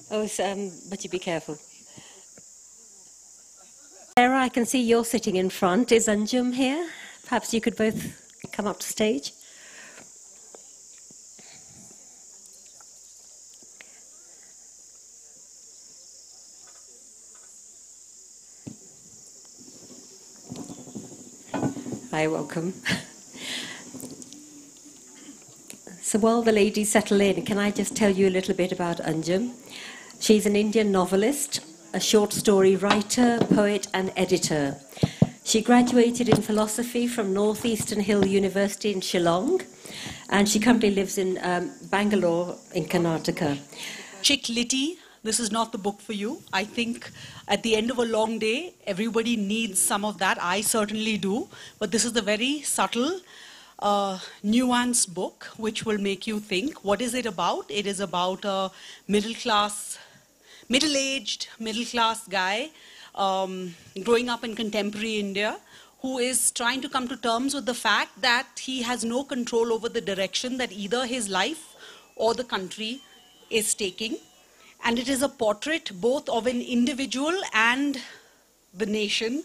Oh, but you be careful. Sarah, I can see you're sitting in front. Is Anjum here? Perhaps you could both come up to stage. Hi, welcome. So while the ladies settle in, can I just tell you a little bit about Anjum? She's an Indian novelist, a short story writer, poet and editor. She graduated in philosophy from Northeastern Hill University in Shillong, and she currently lives in Bangalore in Karnataka. Chick Litty, this is not the book for you. I think at the end of a long day, everybody needs some of that. I certainly do. But this is the very subtle, nuanced book which will make you think. What is it about? It is about a middle-aged, middle-class guy growing up in contemporary India who is trying to come to terms with the fact that he has no control over the direction that either his life or the country is taking. And it is a portrait both of an individual and the nation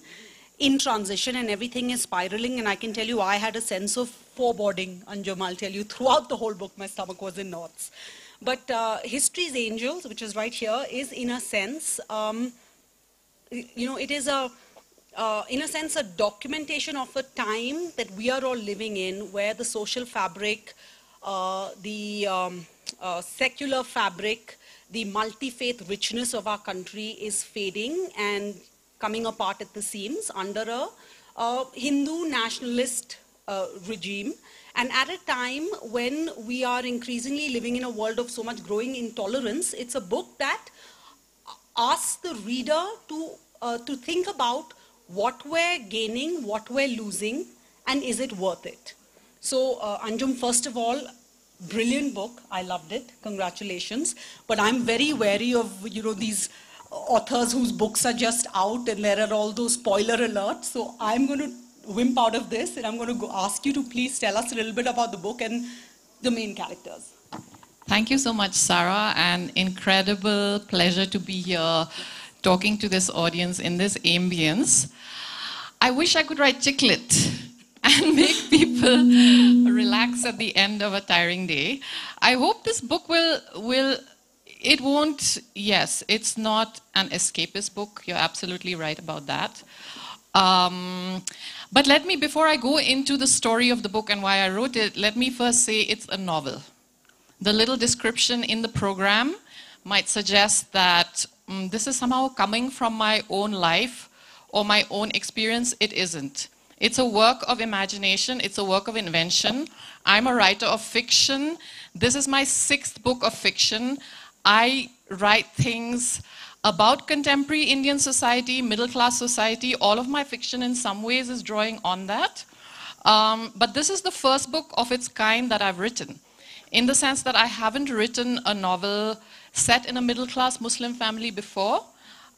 in transition, and everything is spiraling. And I can tell you, I had a sense of foreboding, Anjum, I'll tell you, throughout the whole book. My stomach was in knots. But History's Angels, which is right here, is in a sense, it is in a sense a documentation of a time that we are all living in, where the social fabric, the secular fabric, the multi-faith richness of our country is fading and coming apart at the seams under a Hindu nationalist regime. And at a time when we are increasingly living in a world of so much growing intolerance, it's a book that asks the reader to think about what we're gaining, what we're losing, and is it worth it? So Anjum, first of all, brilliant book. I loved it. Congratulations. But I'm very wary of, these authors whose books are just out and there are all those spoiler alerts. So I'm going to wimp out of this and I'm going to ask you to please tell us a little bit about the book and the main characters. Thank you so much, Sarah. An incredible pleasure to be here talking to this audience in this ambience. I wish I could write chiclet and make people relax at the end of a tiring day. I hope this book it's not an escapist book. You're absolutely right about that. But before I go into the story of the book and why I wrote it, let me first say it's a novel. The little description in the program might suggest that this is somehow coming from my own life or my own experience. It isn't. It's a work of imagination. It's a work of invention. I'm a writer of fiction. This is my 6th book of fiction. I write things about contemporary Indian society, middle-class society. All of my fiction in some ways is drawing on that. But this is the first book of its kind that I've written, in the sense that I haven't written a novel set in a middle-class Muslim family before,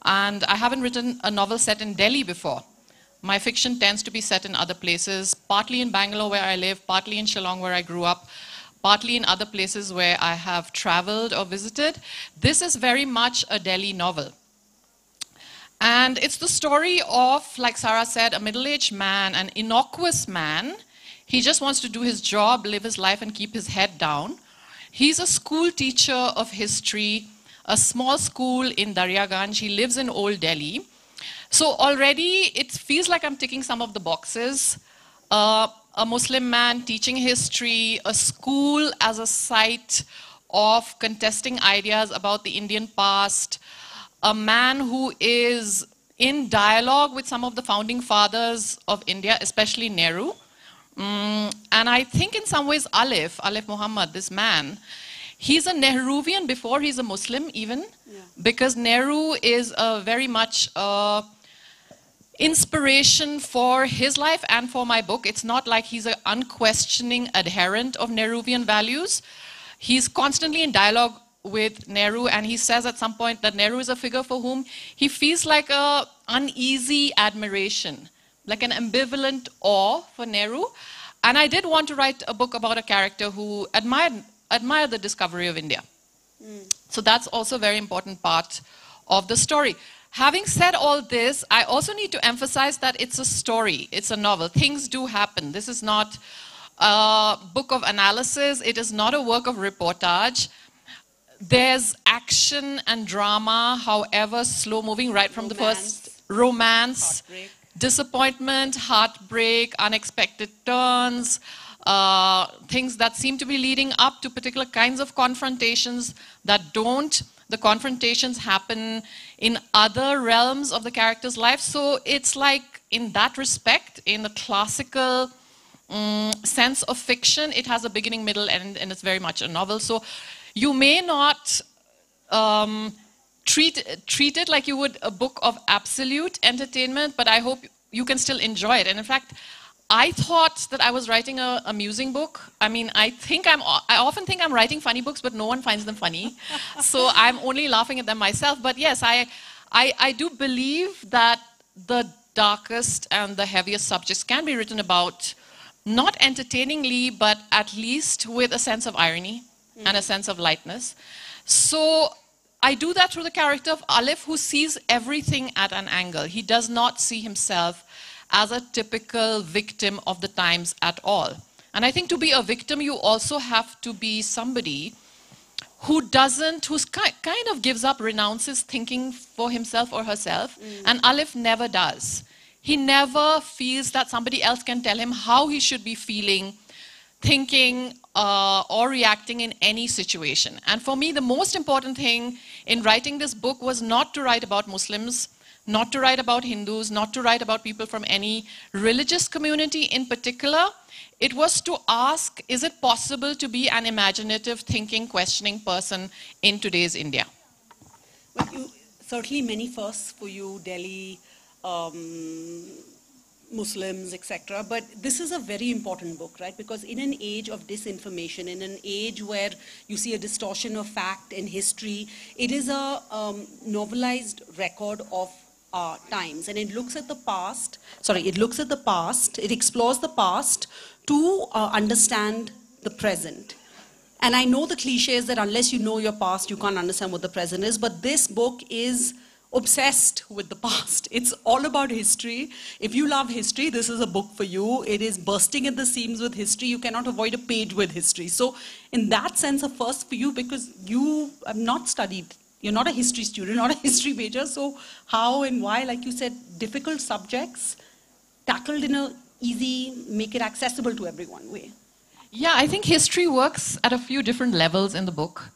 and I haven't written a novel set in Delhi before. My fiction tends to be set in other places, partly in Bangalore where I live, partly in Shillong where I grew up, partly in other places where I have traveled or visited. This is very much a Delhi novel. And it's the story of, like Sarah said, a middle-aged man, an innocuous man. He just wants to do his job, live his life, and keep his head down. He's a school teacher of history, a small school in Daryaganj. He lives in Old Delhi. So already it feels like I'm ticking some of the boxes. A Muslim man teaching history, a school as a site of contesting ideas about the Indian past, a man who is in dialogue with some of the founding fathers of India, especially Nehru. And I think in some ways Alif Muhammad, this man, he's a Nehruvian before he's a Muslim even, because Nehru is very much inspiration for his life and for my book. It's not like he's an unquestioning adherent of Nehruvian values. He's constantly in dialogue with Nehru, and he says at some point that Nehru is a figure for whom he feels like an uneasy admiration, like an ambivalent awe for Nehru. And I did want to write a book about a character who admired the discovery of India. So that's also a very important part of the story. Having said all this, I also need to emphasize that it's a story, it's a novel. Things do happen. This is not a book of analysis, it is not a work of reportage. There's action and drama, however slow-moving, right from the first romance, heartbreak. Disappointment, heartbreak, unexpected turns, things that seem to be leading up to particular kinds of confrontations that don't. The confrontations happen in other realms of the character's life. So it's like, in that respect, in the classical sense of fiction, it has a beginning, middle, end, and it's very much a novel. So you may not treat it like you would a book of absolute entertainment, but I hope you can still enjoy it. And in fact, I thought that I was writing an amusing book. I mean, I often think I'm writing funny books, but no one finds them funny. So I'm only laughing at them myself. But yes, I do believe that the darkest and the heaviest subjects can be written about, not entertainingly, but at least with a sense of irony and a sense of lightness. So I do that through the character of Alif, who sees everything at an angle. He does not see himself as a typical victim of the times at all. And I think to be a victim, you also have to be somebody who's kind of gives up, renounces thinking for himself or herself. And Alif never does. He never feels that somebody else can tell him how he should be feeling, thinking, or reacting in any situation. And for me, the most important thing in writing this book was not to write about Muslims, not to write about Hindus, not to write about people from any religious community in particular. It was to ask, is it possible to be an imaginative, thinking, questioning person in today's India? Well, certainly many firsts for you, Delhi, Muslims, etc. But this is a very important book, right? Because in an age of disinformation, in an age where you see a distortion of fact and history, it is a novelized record of times, and it looks at the past. It explores the past to understand the present. And I know the cliche is that unless you know your past, you can't understand what the present is. But this book is obsessed with the past. It's all about history. If you love history, this is a book for you. It is bursting at the seams with history. You cannot avoid a page with history. So in that sense, a first for you, because you have not studied. You're not a history student, not a history major. So how and why, like you said, difficult subjects tackled in a easy, make it accessible to everyone way. Yeah, I think history works at a few different levels in the book.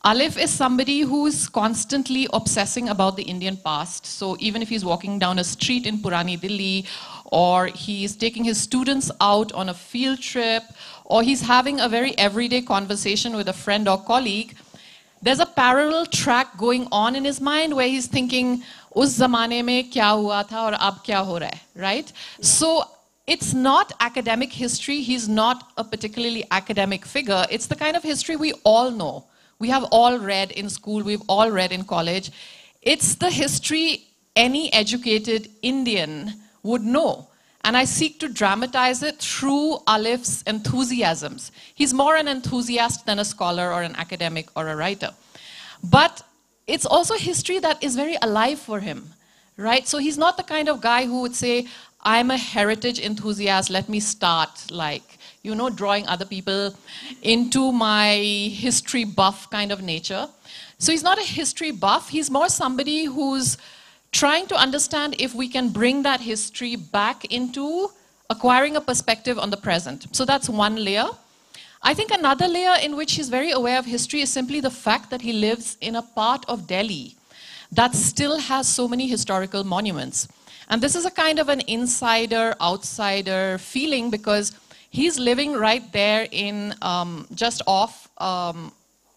Alif is somebody who's constantly obsessing about the Indian past. So even if he's walking down a street in Purani Delhi, or he's taking his students out on a field trip, or he's having a very everyday conversation with a friend or colleague, there's a parallel track going on in his mind where he's thinking, us zamane mein kya hua tha aur ab kya ho raha hai, right? Yeah. So it's not academic history. He's not a particularly academic figure. It's the kind of history we all know. We have all read in school. We've all read in college. It's the history any educated Indian would know. And I seek to dramatize it through Alif's enthusiasms. He's more an enthusiast than a scholar or an academic or a writer. But it's also history that is very alive for him, right? So he's not the kind of guy who would say, I'm a heritage enthusiast, let me start, like, you know, drawing other people into my history buff kind of nature. So he's not a history buff, he's more somebody who's trying to understand if we can bring that history back into acquiring a perspective on the present. So that's one layer. I think another layer in which he's very aware of history is simply the fact that he lives in a part of Delhi that still has so many historical monuments. And this is a kind of an insider-outsider feeling because he's living right there in just off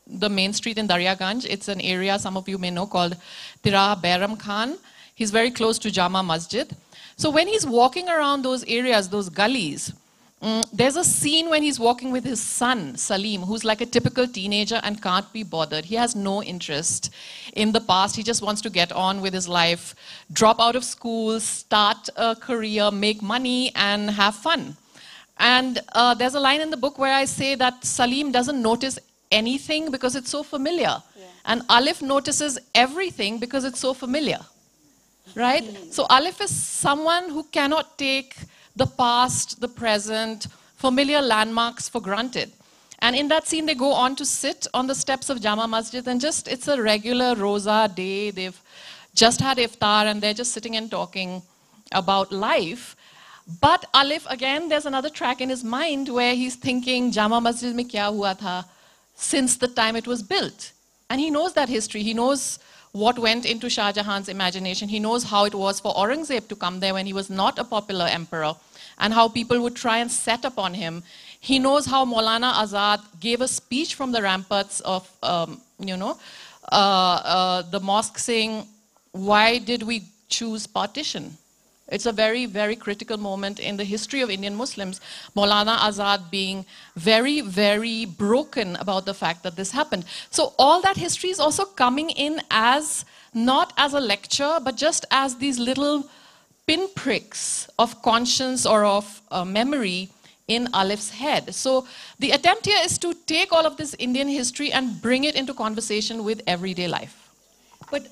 the main street in Daryaganj. It's an area some of you may know called Tira Bairam Khan. He's very close to Jama Masjid. So when he's walking around those areas, those gullies, there's a scene when he's walking with his son, Salim, who's like a typical teenager and can't be bothered. He has no interest in the past. He just wants to get on with his life, drop out of school, start a career, make money, and have fun. And there's a line in the book where I say that Salim doesn't notice anything because it's so familiar. And Alif notices everything because it's so familiar. Right? So Alif is someone who cannot take the past, the present, familiar landmarks for granted. And in that scene, they go on to sit on the steps of Jama Masjid, and just, it's a regular Roza day. They've just had iftar, and they're just sitting and talking about life. But Alif, again, there's another track in his mind where he's thinking, Jama Masjid mein kya hua tha since the time it was built. And he knows that history. He knows what went into Shah Jahan's imagination. He knows how it was for Aurangzeb to come there when he was not a popular emperor, and how people would try and set upon him. He knows how Maulana Azad gave a speech from the ramparts of, the mosque saying, why did we choose partition? It's a very, very critical moment in the history of Indian Muslims. Maulana Azad being very, very broken about the fact that this happened. So all that history is also coming in as, not as a lecture, but just as these little pinpricks of conscience or of memory in Alif's head. So the attempt here is to take all of this Indian history and bring it into conversation with everyday life. But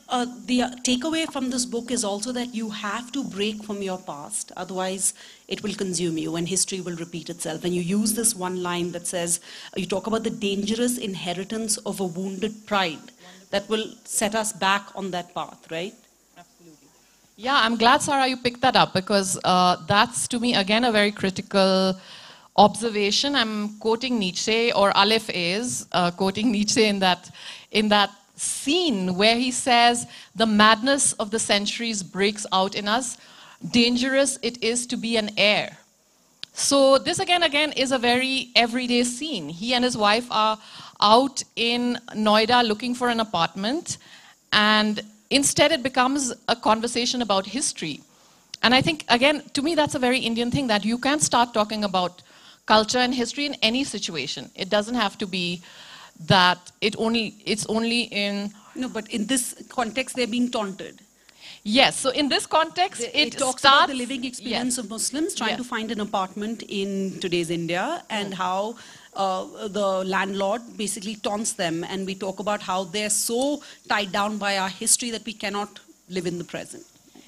the takeaway from this book is also that you have to break from your past, otherwise it will consume you and history will repeat itself. And you use this one line that says, you talk about the dangerous inheritance of a wounded pride that will set us back on that path, right? Absolutely. Yeah, I'm glad, Sarah, you picked that up, because that's, to me, again, a very critical observation. I'm quoting Nietzsche, or Aleph is quoting Nietzsche in that scene where he says, the madness of the centuries breaks out in us. Dangerous it is to be an heir. So this again is a very everyday scene. He and his wife are out in Noida looking for an apartment, and instead it becomes a conversation about history. And I think, again, to me that's a very Indian thing, that you can start talking about culture and history in any situation. It doesn't have to be that it's only in... No, but in this context, they're being taunted. Yes, so in this context, it talks starts... about the living experience of Muslims trying to find an apartment in today's India, and how the landlord basically taunts them. And we talk about how they're so tied down by our history that we cannot live in the present.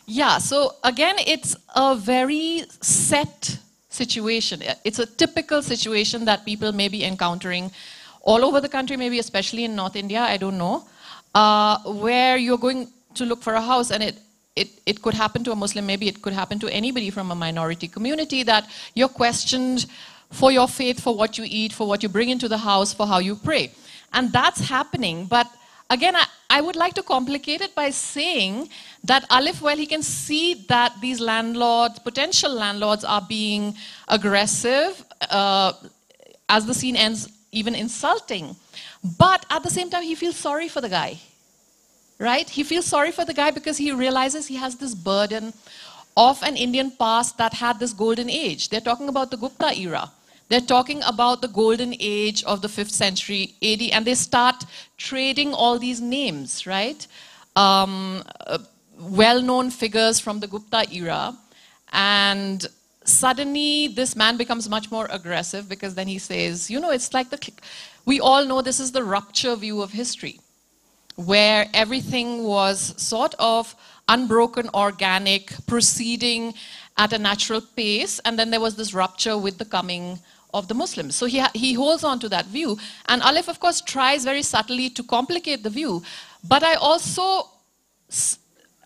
Yeah, so again, it's a very set situation. It's a typical situation that people may be encountering all over the country, maybe especially in North India, I don't know, where you're going to look for a house, and it could happen to a Muslim, maybe it could happen to anybody from a minority community, that you're questioned for your faith, for what you eat, for what you bring into the house, for how you pray. And that's happening. But again, I would like to complicate it by saying that Alif, while he can see that these landlords, potential landlords, are being aggressive, as the scene ends, even insulting, but at the same time he feels sorry for the guy, right? He feels sorry for the guy because he realizes he has this burden of an Indian past that had this golden age. They're talking about the Gupta era. They're talking about the golden age of the 5th century AD, and they start trading all these names, right? Well-known figures from the Gupta era, and suddenly this man becomes much more aggressive, because then he says, you know, it's like we all know this is the rupture view of history, where everything was sort of unbroken, organic, proceeding at a natural pace, and then there was this rupture with the coming of the Muslims. So he holds on to that view, and Aleph, of course, tries very subtly to complicate the view, but I also...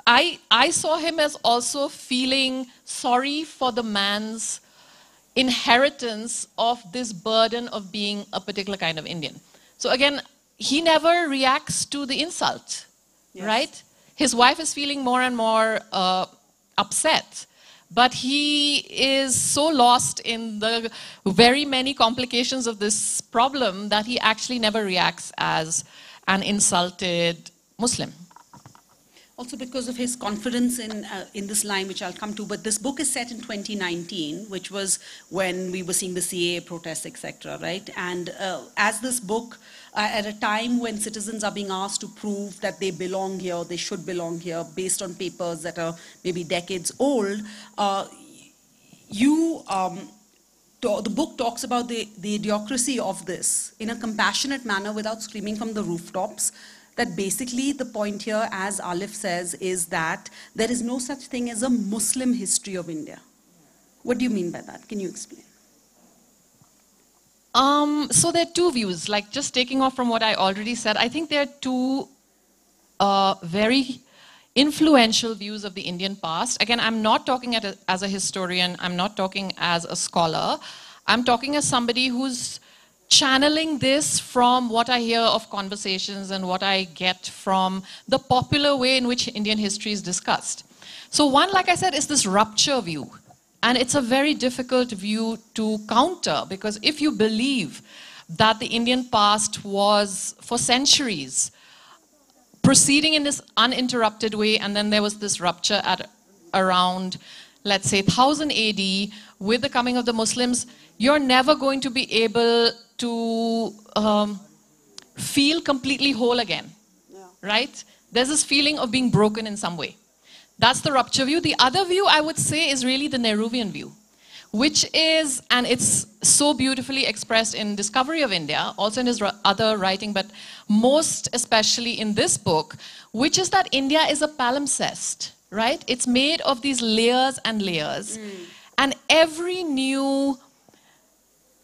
I saw him as also feeling sorry for the man's inheritance of this burden of being a particular kind of Indian. So again, he never reacts to the insult, right? His wife is feeling more and more upset, but he is so lost in the very many complications of this problem that he actually never reacts as an insulted Muslim. Also because of his confidence in this line, which I'll come to. But this book is set in 2019, which was when we were seeing the CAA protests, etc., right? And as this book, at a time when citizens are being asked to prove that they belong here, they should belong here, based on papers that are maybe decades old, you the book talks about the idiocracy of this in a compassionate manner without screaming from the rooftops. That basically the point here, as Alif says, is that there is no such thing as a Muslim history of India. What do you mean by that? Can you explain? So there are two views, like just taking off from what I already said. I think there are two very influential views of the Indian past. Again, I'm not talking as a historian, I'm not talking as a scholar. I'm talking as somebody who's channeling this from what I hear of conversations and what I get from the popular way in which Indian history is discussed. So one, like I said, is this rupture view. And it's a very difficult view to counter, because if you believe that the Indian past was, for centuries, proceeding in this uninterrupted way, and then there was this rupture at around, let's say, 1000 AD, with the coming of the Muslims, you're never going to be able to feel completely whole again, right? There's this feeling of being broken in some way. That's the rupture view. The other view, I would say, is really the Nehruvian view, which is, and it's so beautifully expressed in Discovery of India, also in his other writing, but most especially in this book, which is that India is a palimpsest, right? It's made of these layers and layers. And every new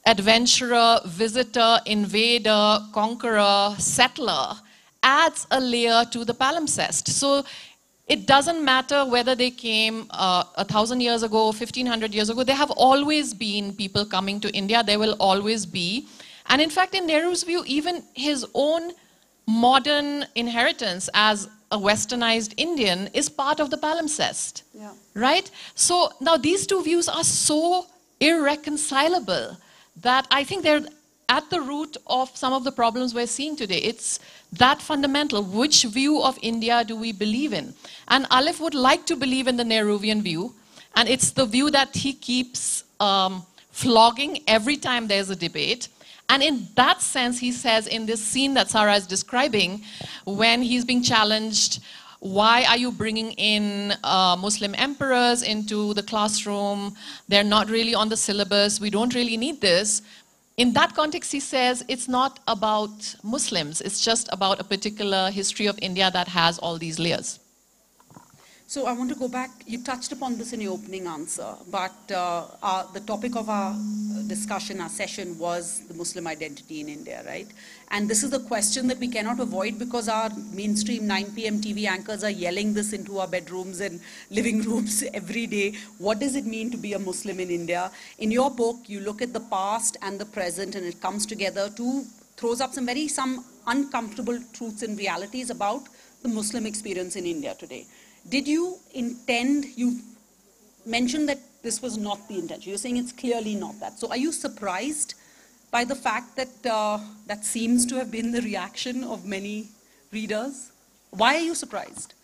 adventurer, visitor, invader, conqueror, settler adds a layer to the palimpsest. So it doesn't matter whether they came 1,000 years ago, 1,500 years ago. There have always been people coming to India. There will always be. And in fact, in Nehru's view, even his own modern inheritance as a westernized Indian is part of the palimpsest, right? So now these two views are so irreconcilable that I think they're at the root of some of the problems we're seeing today. It's that fundamental. Which view of India do we believe in? And Alif would like to believe in the Nehruvian view, and it's the view that he keeps flogging every time there's a debate. And in that sense, he says in this scene that Sarah is describing, when he's being challenged, why are you bringing in Muslim emperors into the classroom? They're not really on the syllabus. We don't really need this. In that context, he says, it's not about Muslims. It's just about a particular history of India that has all these layers. So I want to go back. You touched upon this in your opening answer, but the topic of our discussion, our session, was the Muslim identity in India, right? And this is a question that we cannot avoid because our mainstream 9 p.m. TV anchors are yelling this into our bedrooms and living rooms every day. What does it mean to be a Muslim in India? In your book, you look at the past and the present, and it comes together to throws up some uncomfortable truths and realities about the Muslim experience in India today. Did you intend, you mentioned that this was not the intention. You're saying it's clearly not that. So are you surprised by the fact that that seems to have been the reaction of many readers? Why are you surprised?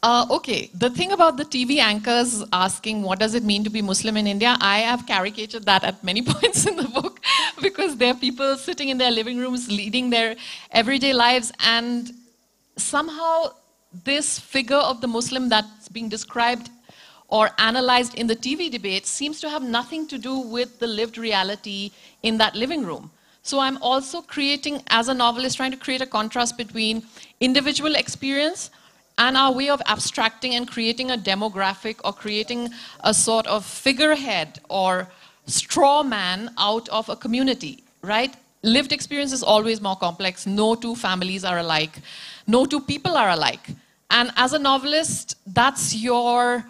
Okay, the thing about the TV anchors asking what does it mean to be Muslim in India, I have caricatured that at many points in the book because there are people sitting in their living rooms leading their everyday lives, and somehow this figure of the Muslim that's being described or analyzed in the TV debate seems to have nothing to do with the lived reality in that living room. So I'm also creating, as a novelist, trying to create a contrast between individual experience and our way of abstracting and creating a demographic or creating a sort of figurehead or straw man out of a community, right? Lived experience is always more complex. No two families are alike. No two people are alike. And as a novelist, that's your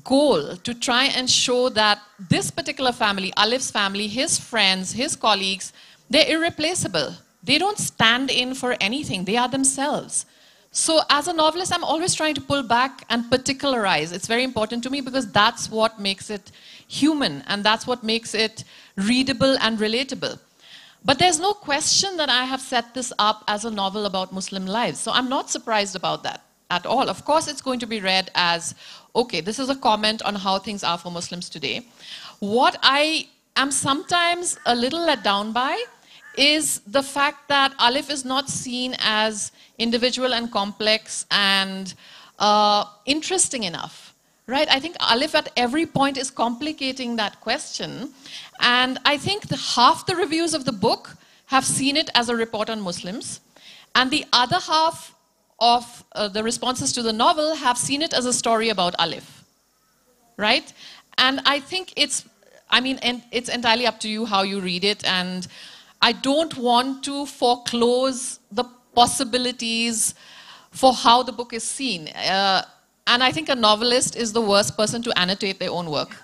goal, to try and show that this particular family, Alif's family, his friends, his colleagues, they're irreplaceable. They don't stand in for anything. They are themselves. So as a novelist, I'm always trying to pull back and particularize. It's very important to me because that's what makes it human, and that's what makes it readable and relatable. But there's no question that I have set this up as a novel about Muslim lives. So I'm not surprised about that at all. Of course, it's going to be read as, okay, this is a comment on how things are for Muslims today. What I am sometimes a little let down by is the fact that Alif is not seen as individual and complex and interesting enough. Right, I think Alif at every point is complicating that question. And I think half the reviews of the book have seen it as a report on Muslims. And the other half of the responses to the novel have seen it as a story about Alif. Right? And I think it's entirely up to you how you read it. And I don't want to foreclose the possibilities for how the book is seen. And I think a novelist is the worst person to annotate their own work.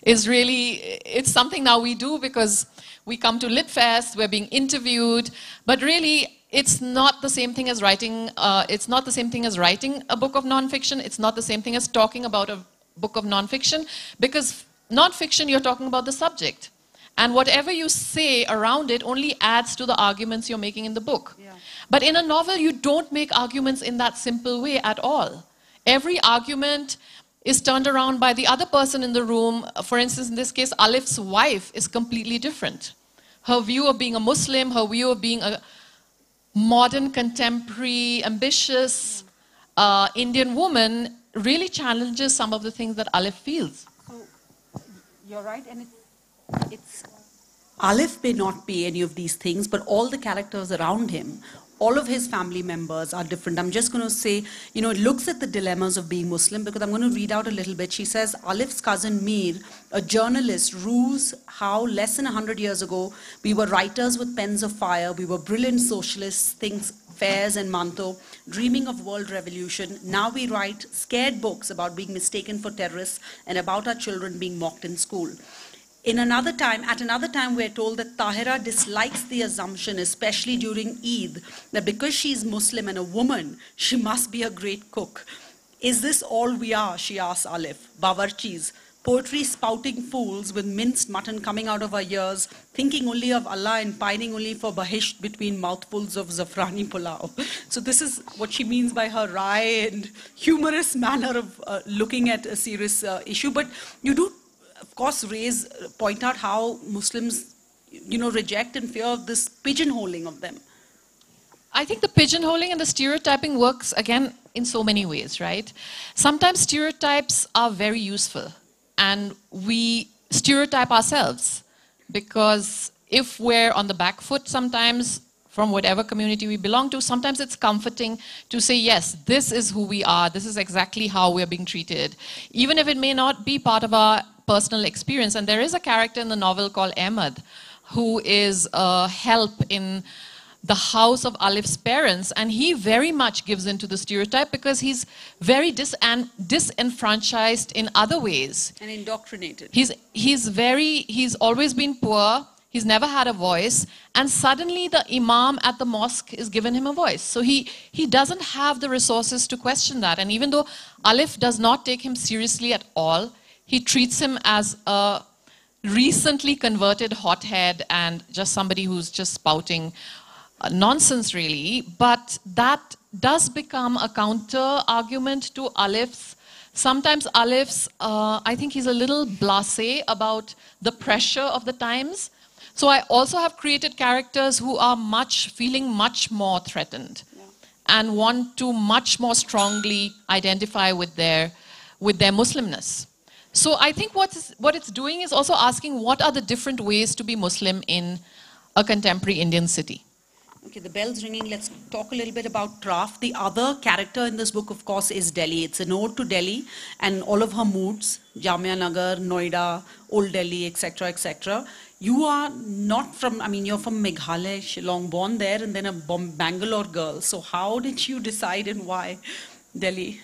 It's something now we do because we come to LitFest, we're being interviewed, but really it's not the same thing as writing. It's not the same thing as writing a book of nonfiction. It's not the same thing as talking about a book of nonfiction, because nonfiction, you're talking about the subject. And whatever you say around it only adds to the arguments you're making in the book. Yeah. But in a novel, you don't make arguments in that simple way at all. Every argument is turned around by the other person in the room. For instance, in this case, Alif's wife is completely different. Her view of being a Muslim, her view of being a modern, contemporary, ambitious Indian woman really challenges some of the things that Alif feels. So, you're right, and it's Alif may not be any of these things, but all the characters around him, all of his family members are different. I'm just going to say, it looks at the dilemmas of being Muslim, because I'm going to read out a little bit. She says, Alif's cousin Mir, a journalist, rues how less than 100 years ago, we were writers with pens of fire, we were brilliant socialists, things, fairs and manto, dreaming of world revolution. Now we write scared books about being mistaken for terrorists and about our children being mocked in school. At another time, we're told that Tahira dislikes the assumption, especially during Eid, that because she's Muslim and a woman, she must be a great cook. Is this all we are, she asks Alif. Bawarchis, poetry spouting fools with minced mutton coming out of our ears, thinking only of Allah and pining only for bahisht between mouthfuls of zafrani pulao. So this is what she means by her wry and humorous manner of looking at a serious issue. But you do, of course, point out how Muslims, reject and fear this pigeonholing of them. I think the pigeonholing and the stereotyping works, again, in so many ways, right? Sometimes stereotypes are very useful, and we stereotype ourselves, because if we're on the back foot sometimes, from whatever community we belong to, sometimes it's comforting to say, yes, this is who we are, this is exactly how we're being treated, even if it may not be part of our personal experience. And there is a character in the novel called Ahmed, who is a help in the house of Alif's parents, and he very much gives into the stereotype because he's very disenfranchised in other ways. And indoctrinated. He's always been poor, he's never had a voice, and suddenly the imam at the mosque is given him a voice. So he doesn't have the resources to question that. And even though Alif does not take him seriously at all, he treats him as a recently converted hothead and just somebody who's just spouting nonsense, really. But that does become a counter-argument to Alif's. Sometimes Alif's, I think he's a little blasé about the pressure of the times. So I also have created characters who are feeling much more threatened, and want to much more strongly identify with their Muslimness. So I think what it's doing is also asking, what are the different ways to be Muslim in a contemporary Indian city? Okay, the bell's ringing. Let's talk a little bit about Traf. The other character in this book, of course, is Delhi. It's an ode to Delhi and all of her moods, Jamia Nagar, Noida, Old Delhi, etc., etc. You are not from, you're from Meghalaya, Shillong, born there, and then a Bangalore girl. So how did you decide and why Delhi?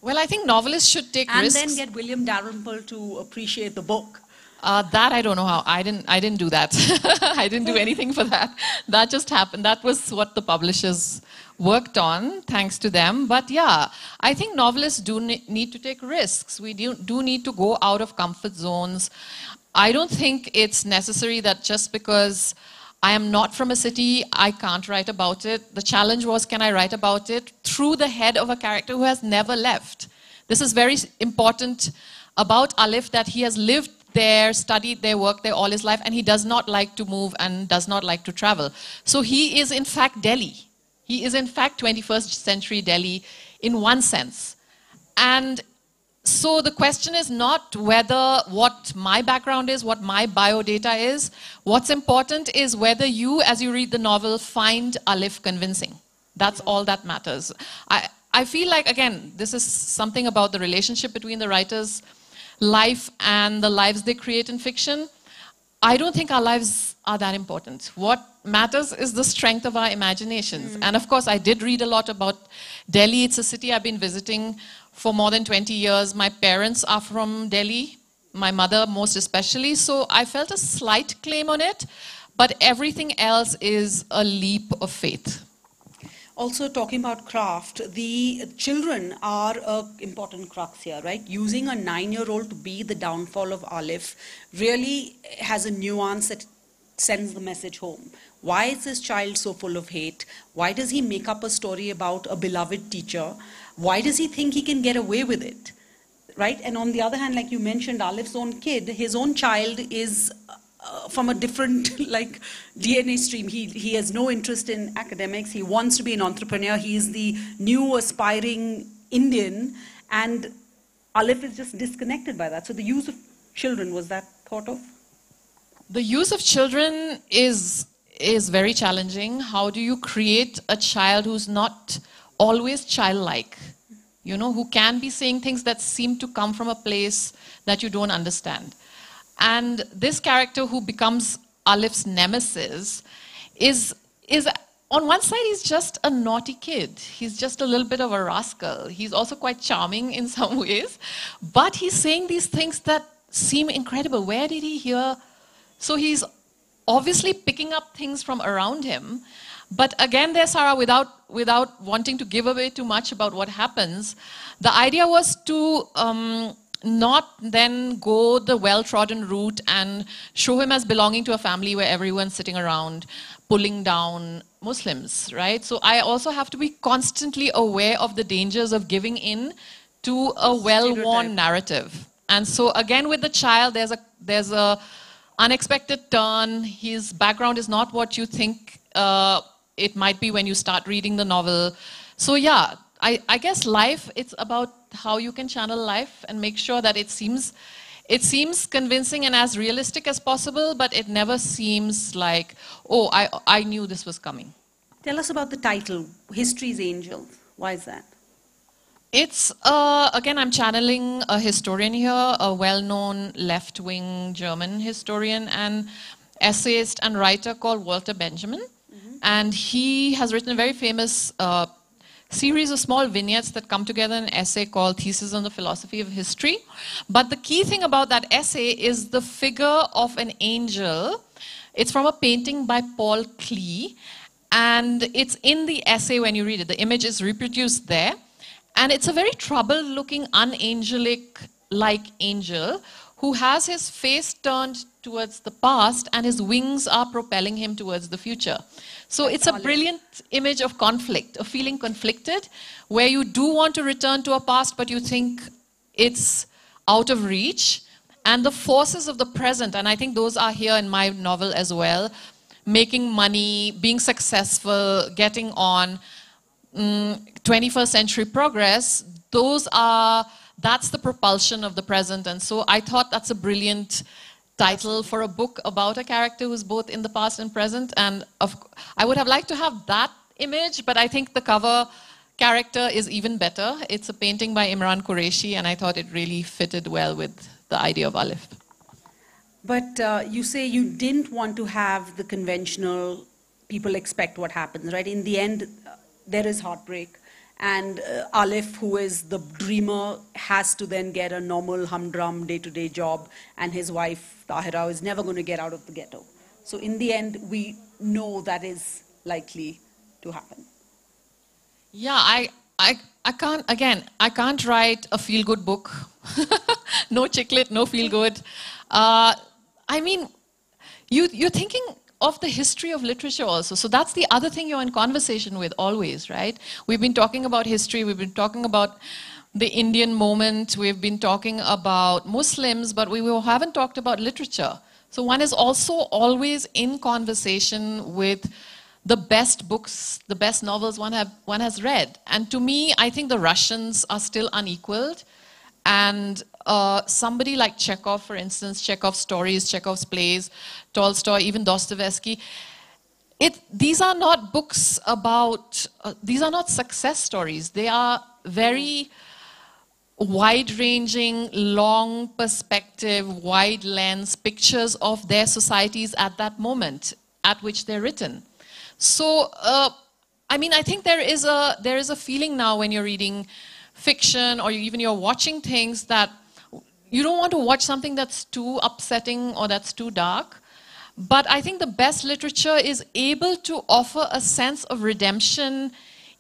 Well, I think novelists should take risks. And then get William Dalrymple to appreciate the book. That I don't know how. I didn't do that. I didn't do anything for that. That just happened. That was what the publishers worked on, thanks to them. But yeah, I think novelists do need to take risks. We do need to go out of comfort zones. I don't think it's necessary that just because I am not from a city, I can't write about it. The challenge was, can I write about it through the head of a character who has never left? This is very important about Alif, that he has lived there, studied there, worked there all his life, and he does not like to move and does not like to travel. So he is in fact Delhi. He is in fact 21st century Delhi in one sense. And So the question is not whether what my background is, what my biodata is. What's important is whether you, as you read the novel, find Alif convincing. That's all that matters. I feel like, again, this is something about the relationship between the writer's life and the lives they create in fiction. I don't think our lives are that important. What matters is the strength of our imaginations. And of course, I did read a lot about Delhi. It's a city I've been visiting for more than 20 years. My parents are from Delhi, my mother most especially. So I felt a slight claim on it, but everything else is a leap of faith. Also, talking about craft, the children are an important crux here, right? Using a 9-year-old to be the downfall of Alif really has a nuance that sends the message home. Why is this child so full of hate? Why does he make up a story about a beloved teacher? Why does he think he can get away with it, right? And on the other hand, like you mentioned, Alif's own kid, his own child is from a different like DNA stream. He has no interest in academics. He wants to be an entrepreneur. He is the new aspiring Indian, and Alif is just disconnected by that. So the use of children, was that thought of? The use of children is very challenging. How do you create a child who's not always childlike? You know, who can be saying things that seem to come from a place that you don't understand. And this character who becomes Alif's nemesis is on one side, he's just a naughty kid. He's just a little bit of a rascal. He's also quite charming in some ways. But he's saying these things that seem incredible. Where did he hear? So he's obviously picking up things from around him. But again there, Sarah, without wanting to give away too much about what happens, the idea was to not then go the well-trodden route and show him as belonging to a family where everyone's sitting around pulling down Muslims, right? So I also have to be constantly aware of the dangers of giving in to a well-worn narrative. And so again with the child, there's a unexpected turn. His background is not what you think it might be when you start reading the novel. So yeah, I guess life, it's about how you can channel life and make sure that it seems convincing and as realistic as possible, but it never seems like, oh, I knew this was coming. Tell us about the title, History's Angels. Why is that? It's, again, I'm channeling a historian here, a well-known left-wing German historian and essayist and writer called Walter Benjamin. And he has written a very famous series of small vignettes that come together in an essay called Thesis on the Philosophy of History. But the key thing about that essay is the figure of an angel. It's from a painting by Paul Klee, and it's in the essay when you read it. The image is reproduced there, and it's a very troubled-looking, unangelic-like angel who has his face turned towards the past and his wings are propelling him towards the future. So it's a brilliant image of conflict, of feeling conflicted, where you do want to return to a past, but you think it's out of reach. And the forces of the present, and I think those are here in my novel as well, making money, being successful, getting on, 21st century progress, that's the propulsion of the present. And so I thought that's a brilliant title for a book about a character who's both in the past and present. And I would have liked to have that image, but I think the cover character is even better. It's a painting by Imran Qureshi, and I thought it really fitted well with the idea of Alif. But you say you didn't want to have the conventional people expect what happens, right? In the end, there is heartbreak. And Alif, who is the dreamer, has to then get a normal humdrum day-to-day job, and his wife, Tahira, is never going to get out of the ghetto. So in the end, we know that is likely to happen. Yeah, I can't write a feel-good book. No chick-lit, no feel-good. I mean, you're thinking of the history of literature also. So that's the other thing you're in conversation with always, right? We've been talking about history, we've been talking about the Indian moment, we've been talking about Muslims, but we haven't talked about literature. So one is also always in conversation with the best books, the best novels one has read. And to me, I think the Russians are still unequaled. And somebody like Chekhov, for instance, Chekhov's stories, Chekhov's plays, Tolstoy, even Dostoevsky, these are not books about, these are not success stories. They are very wide-ranging, long perspective, wide lens pictures of their societies at that moment at which they're written. So, I mean, I think there is a feeling now when you're reading fiction or even you're watching things that you don't want to watch something that's too upsetting or that's too dark. But I think the best literature is able to offer a sense of redemption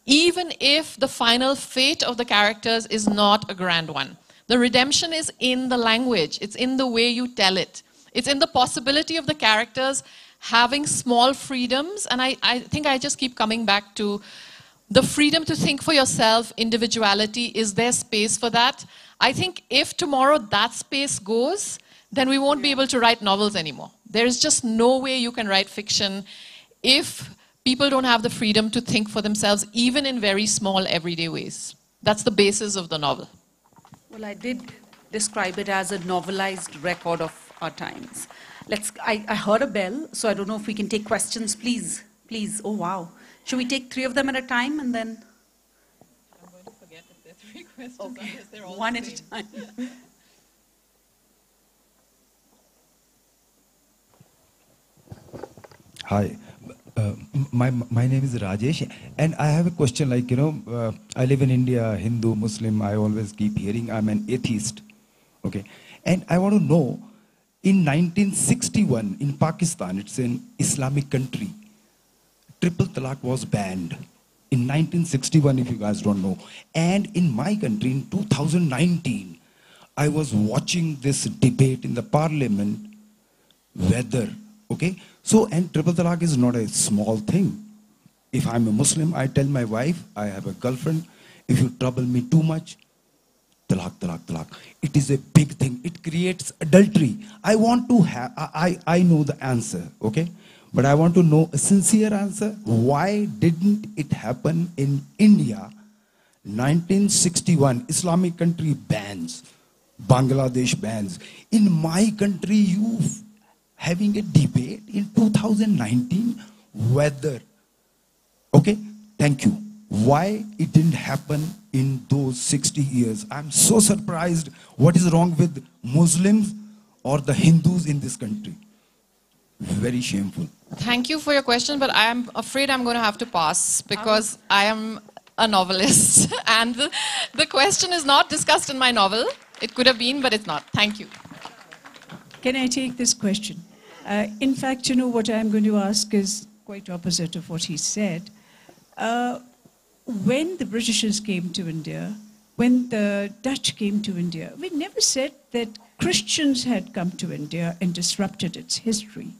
even if the final fate of the characters is not a grand one. The redemption is in the language. It's in the way you tell it. It's in the possibility of the characters having small freedoms. And I think I just keep coming back to the freedom to think for yourself, individuality. Is there space for that? I think if tomorrow that space goes, then we won't be able to write novels anymore. There is just no way you can write fiction if people don't have the freedom to think for themselves, even in very small, everyday ways. That's the basis of the novel. Well, I did describe it as a novelized record of our times. I heard a bell, so I don't know if we can take questions, please. Please, oh wow. Should we take 3 of them at a time and then? I'm going to forget if there are 3 questions. Okay, Unless they're all one the at same. a time. Hi, my name is Rajesh, and I have a question. Like, you know, I live in India, Hindu, Muslim. I always keep hearing I'm an atheist. Okay, and I want to know, in 1961 in Pakistan, it's an Islamic country, triple talaq was banned. In 1961, if you guys don't know, and in my country in 2019, I was watching this debate in the parliament whether, okay. So, and triple talaq is not a small thing. If I'm a Muslim, I tell my wife, I have a girlfriend, if you trouble me too much, talaq, talaq, talaq. It is a big thing. It creates adultery. I want to have, I know the answer, okay? But I want to know a sincere answer. Why didn't it happen in India? 1961, Islamic country bans, Bangladesh bans. In my country, you having a debate in 2019 whether, okay, thank you. Why it didn't happen in those 60 years? I'm so surprised. What is wrong with Muslims or the Hindus in this country? Very shameful. Thank you for your question, but I'm afraid I'm going to have to pass because I am a novelist and the question is not discussed in my novel. It could have been, but it's not. Thank you. Can I take this question? In fact, you know, what I'm going to ask is quite opposite of what he said. When the Britishers came to India, when the Dutch came to India, we never said that Christians had come to India and disrupted its history.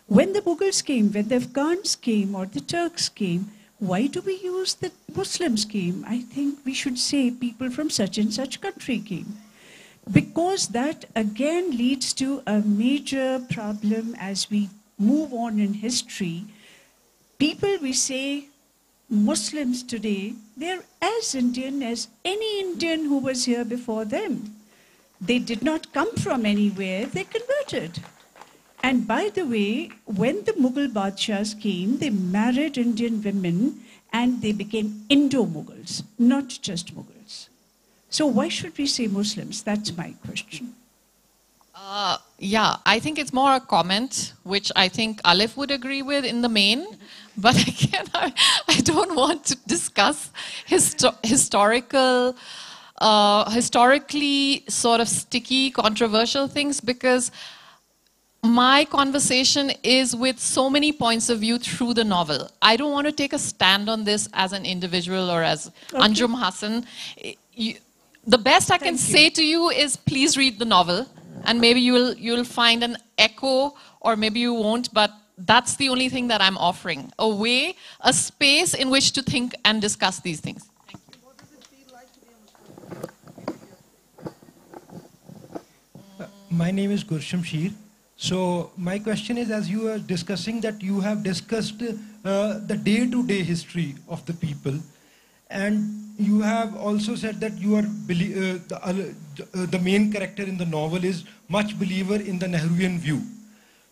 When the Mughals came, when the Afghans came or the Turks came, why do we use that Muslims came? I think we should say people from such and such country came. Because that again leads to a major problem as we move on in history. People, we say, Muslims today, they're as Indian as any Indian who was here before them. They did not come from anywhere, they converted. And by the way, when the Mughal Badshahs came, they married Indian women and they became Indo-Mughals, not just Mughals. So why should we say Muslims? That's my question. Yeah, I think it's more a comment, which I think Alif would agree with in the main. But again, I don't want to discuss historically sort of sticky, controversial things because my conversation is with so many points of view through the novel. I don't want to take a stand on this as an individual or as Anjum Hasan. The best I can say to you is please read the novel and maybe you'll find an echo or maybe you won't, but that's the only thing that I'm offering. A way, a space in which to think and discuss these things. Thank you. What does it feel like to be my name is Gursham Sheer. So my question is, as you are discussing that you have discussed the day-to-day history of the people, and you have also said that you are the main character in the novel is much believer in the Nehruvian view.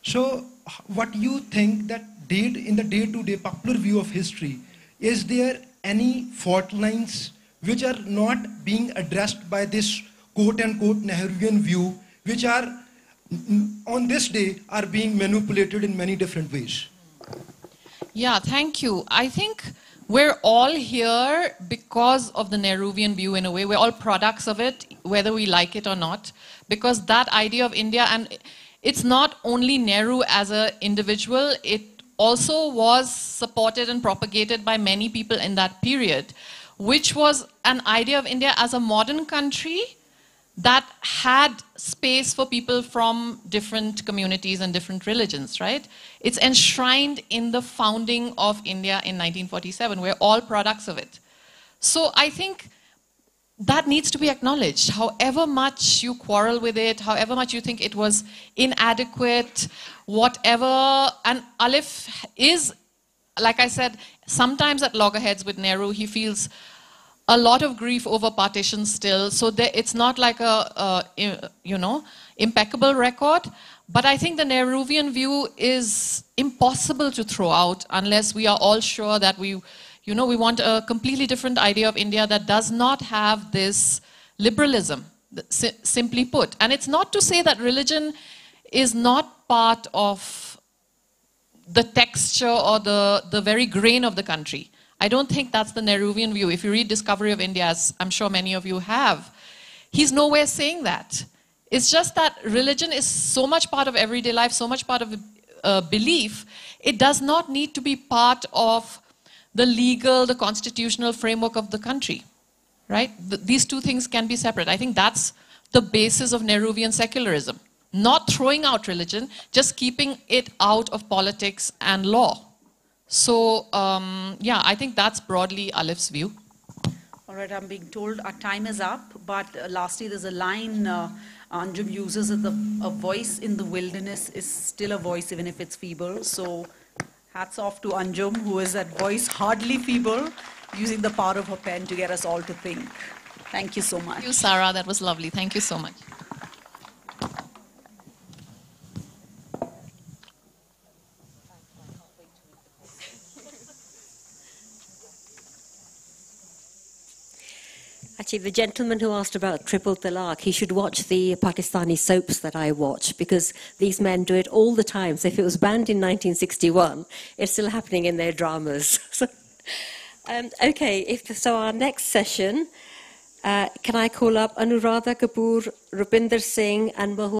So what do you think that in the day-to-day popular view of history, is there any fault lines which are not being addressed by this quote-unquote Nehruvian view, which are on this day are being manipulated in many different ways? Yeah, thank you. I think we're all here because of the Nehruvian view in a way. We're all products of it, whether we like it or not, because that idea of India, and it's not only Nehru as an individual, it also was supported and propagated by many people in that period, which was an idea of India as a modern country that had space for people from different communities and different religions, right? It's enshrined in the founding of India in 1947. We're all products of it. So I think that needs to be acknowledged. However much you quarrel with it, however much you think it was inadequate, whatever, and Alif is, like I said, sometimes at loggerheads with Nehru. He feels a lot of grief over partition still, so it's not like a impeccable record. But I think the Nehruvian view is impossible to throw out unless we are all sure that we want a completely different idea of India that does not have this liberalism, simply put. And it's not to say that religion is not part of the texture or the very grain of the country. I don't think that's the Nehruvian view. If you read Discovery of India, as I'm sure many of you have, he's nowhere saying that. It's just that religion is so much part of everyday life, so much part of belief, it does not need to be part of the legal, the constitutional framework of the country, right? These two things can be separate. I think that's the basis of Nehruvian secularism. Not throwing out religion, just keeping it out of politics and law. So, yeah, I think that's broadly Alif's view. All right, I'm being told our time is up, but lastly, there's a line Anjum uses, that a voice in the wilderness is still a voice, even if it's feeble. So, hats off to Anjum, who is that voice hardly feeble, using the power of her pen to get us all to think. Thank you so much. Thank you, Sarah. That was lovely. Thank you so much. Actually, the gentleman who asked about triple talaq, he should watch the Pakistani soaps that I watch, because these men do it all the time. So if it was banned in 1961, it's still happening in their dramas. Okay, so our next session, can I call up Anuradha Kapoor, Rupinder Singh, and Mohu